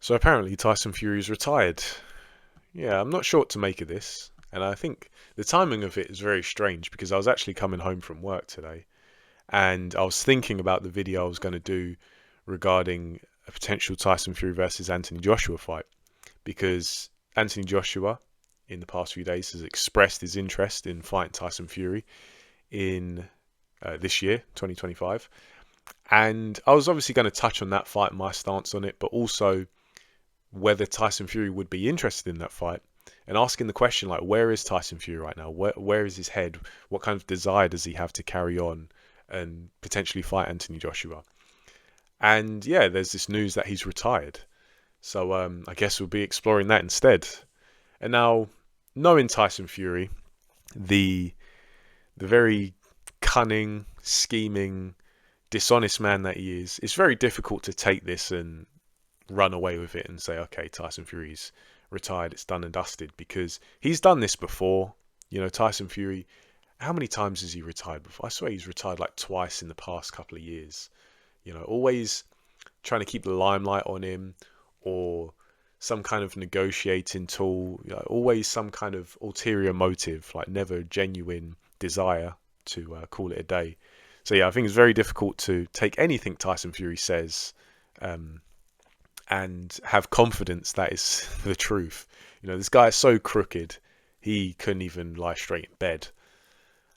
So apparently Tyson Fury's retired. Yeah, I'm not sure what to make of this. And I think the timing of it is very strange because I was actually coming home from work today and I was thinking about the video I was going to do regarding a potential Tyson Fury versus Anthony Joshua fight because Anthony Joshua in the past few days has expressed his interest in fighting Tyson Fury in this year, 2025. And I was obviously going to touch on that fight, my stance on it, but also whether Tyson Fury would be interested in that fight and asking the question like, where is Tyson Fury right now? Where is his head? What kind of desire does he have to carry on and potentially fight Anthony Joshua? And yeah, there's this news that he's retired. So I guess we'll be exploring that instead. And now, knowing Tyson Fury, the very cunning, scheming, dishonest man that he is, it's very difficult to take this and run away with it and say, okay, Tyson Fury's retired, it's done and dusted, because he's done this before. You know, Tyson Fury, how many times has he retired before? I swear he's retired like twice in the past couple of years. You know, always trying to keep the limelight on him or some kind of negotiating tool, you know, always some kind of ulterior motive, like never genuine desire to call it a day. So yeah, I think it's very difficult to take anything Tyson Fury says um, and have confidence that is the truth. You know, this guy is so crooked, he couldn't even lie straight in bed.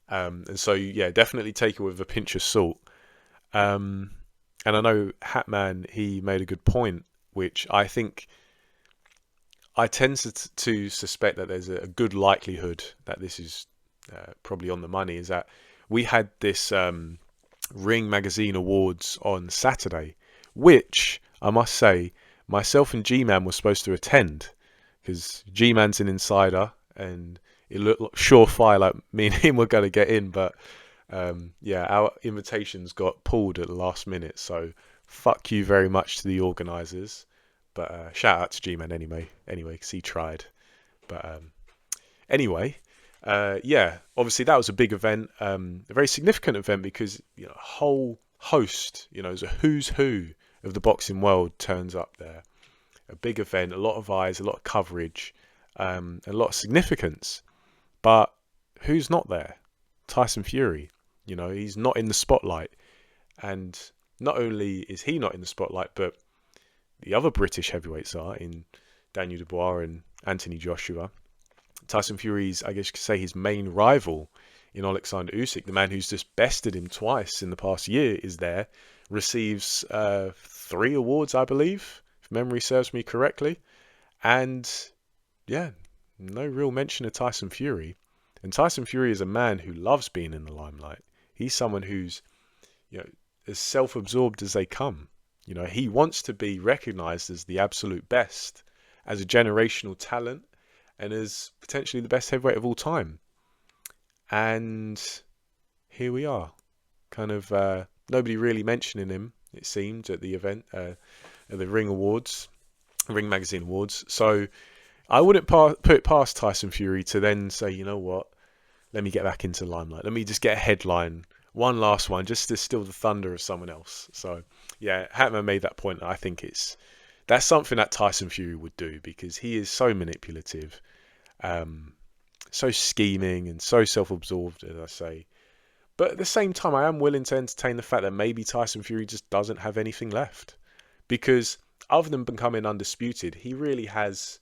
And so, yeah, definitely take it with a pinch of salt. Um, and I know Hatman, he made a good point, which I think I tend to suspect that there's a good likelihood that this is probably on the money, is that we had this Ring Magazine Awards on Saturday, which I must say, myself and G-Man were supposed to attend because G-Man's an insider and it looked surefire like me and him were going to get in, but yeah, our invitations got pulled at the last minute. So fuck you very much to the organisers, but shout out to G-Man anyway, because he tried. But anyway, yeah, obviously that was a big event, a very significant event because you know, a whole host, you know, there's a who's who of the boxing world turns up there. A big event, a lot of eyes, a lot of coverage, a lot of significance. But who's not there? Tyson Fury. You know, he's not in the spotlight. And not only is he not in the spotlight, but the other British heavyweights are in Daniel Dubois and Anthony Joshua. Tyson Fury's, I guess you could say, his main rival in Alexander Usyk, the man who's just bested him twice in the past year, is there. Receives 3 awards, I believe, if memory serves me correctly. And yeah, no real mention of Tyson Fury. And Tyson Fury is a man who loves being in the limelight. He's someone who's, you know, as self-absorbed as they come. You know, he wants to be recognized as the absolute best, as a generational talent, and as potentially the best heavyweight of all time. And here we are, kind of nobody really mentioning him, it seemed, at the event, at the Ring Magazine Awards. So I wouldn't put it past Tyson Fury to then say, you know what, let me get back into the limelight. Let me just get a headline, one last one, just to steal the thunder of someone else. So yeah, Hatman made that point. I think that's something that Tyson Fury would do because he is so manipulative, so scheming and so self-absorbed, as I say. But at the same time, I am willing to entertain the fact that maybe Tyson Fury just doesn't have anything left. Because other than becoming undisputed, he really has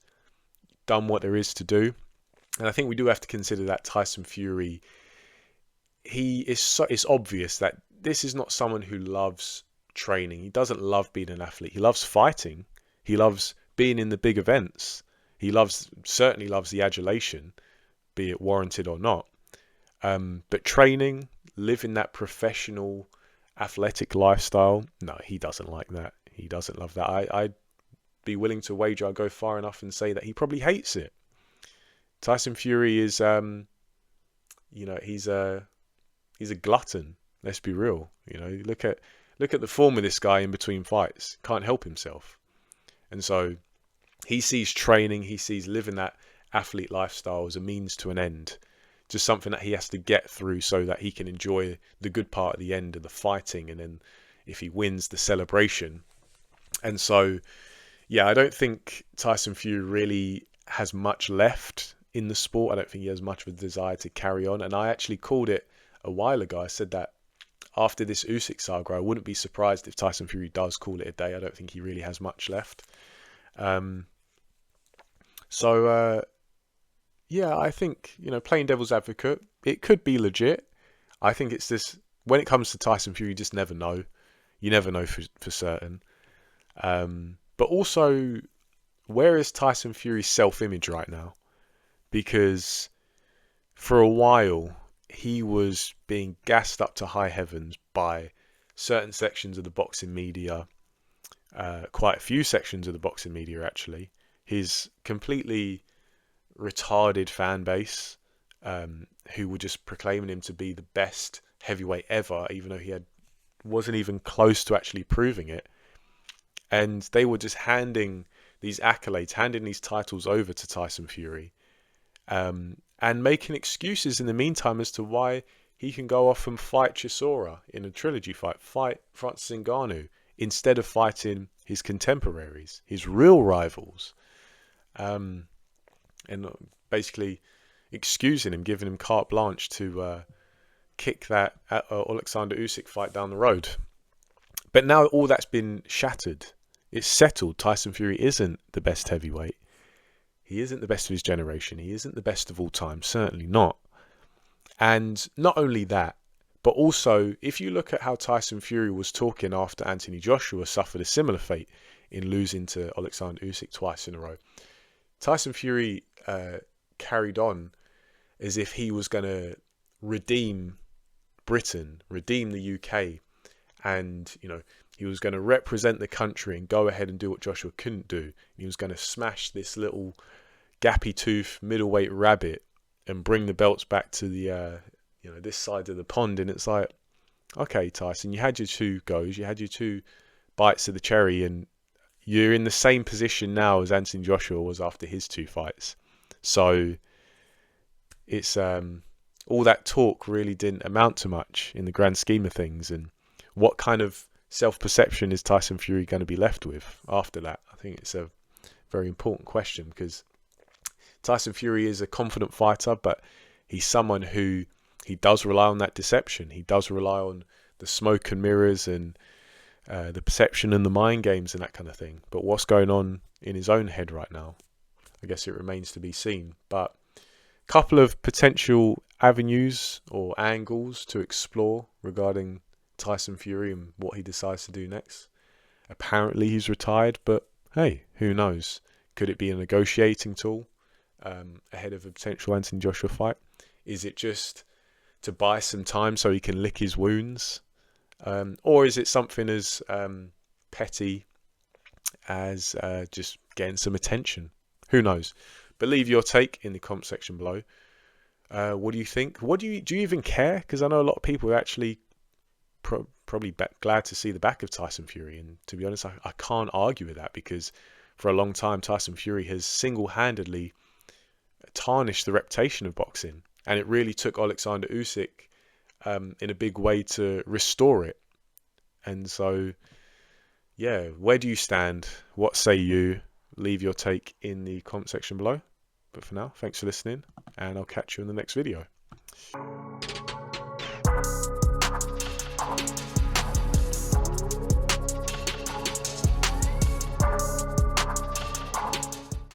done what there is to do. And I think we do have to consider that Tyson Fury, it's obvious that this is not someone who loves training. He doesn't love being an athlete. He loves fighting. He loves being in the big events. He certainly loves the adulation, be it warranted or not. But training, living that professional athletic lifestyle, no, he doesn't like that. He doesn't love that. I'd be willing to wager, I'll go far enough and say that he probably hates it. Tyson Fury is, you know, he's a glutton. Let's be real. You know, look at the form of this guy in between fights. Can't help himself. And so he sees training, he sees living that athlete lifestyle as a means to an end. Just something that he has to get through so that he can enjoy the good part at the end of the fighting, and then if he wins, the celebration. And so Yeah, I don't think Tyson Fury really has much left in the sport. I don't think he has much of a desire to carry on. And I actually called it a while ago. I said that after this Usyk saga, I wouldn't be surprised if Tyson Fury does call it a day. I don't think he really has much left. Um, so yeah, I think, playing devil's advocate, it could be legit. I think it's this, when it comes to Tyson Fury, you just never know. You never know for certain. But also, where is Tyson Fury's self-image right now? Because for a while, he was being gassed up to high heavens by certain sections of the boxing media, quite a few sections of the boxing media actually. His completely retarded fan base, who were just proclaiming him to be the best heavyweight ever, even though wasn't even close to actually proving it. And they were just handing these accolades, handing these titles over to Tyson Fury, and making excuses in the meantime as to why he can go off and fight Chisora in a trilogy fight Francis Ngannou, instead of fighting his contemporaries, his real rivals, and basically excusing him, giving him carte blanche to kick that Alexander Usyk fight down the road. But now all that's been shattered. It's settled. Tyson Fury isn't the best heavyweight. He isn't the best of his generation. He isn't the best of all time. Certainly not. And not only that, but also, if you look at how Tyson Fury was talking after Anthony Joshua suffered a similar fate in losing to Alexander Usyk twice in a row, Tyson Fury carried on as if he was going to redeem Britain, redeem the UK, and he was going to represent the country and go ahead and do what Joshua couldn't do. He was going to smash this little gappy tooth middleweight rabbit and bring the belts back to the this side of the pond. And it's like, okay, Tyson, you had your two goes, you had your two bites of the cherry, and you're in the same position now as Anthony Joshua was after his two fights. So it's all that talk really didn't amount to much in the grand scheme of things. And what kind of self-perception is Tyson Fury going to be left with after that? I think it's a very important question, because Tyson Fury is a confident fighter, but he's someone who, he does rely on that deception. He does rely on the smoke and mirrors and the perception and the mind games and that kind of thing. But what's going on in his own head right now, I guess it remains to be seen. But a couple of potential avenues or angles to explore regarding Tyson Fury and what he decides to do next. Apparently he's retired, but hey, who knows? Could it be a negotiating tool ahead of a potential Anthony Joshua fight? Is it just to buy some time so he can lick his wounds? Or is it something as petty as just getting some attention? Who knows? But leave your take in the comment section below. What do you think? Do you even care? Because I know a lot of people are actually probably glad to see the back of Tyson Fury. And to be honest, I can't argue with that, because for a long time Tyson Fury has single-handedly tarnished the reputation of boxing. And it really took Alexander Usyk in a big way to restore it. And so, yeah, where do you stand? What say you? Leave your take in the comment section below. But for now, thanks for listening, and I'll catch you in the next video.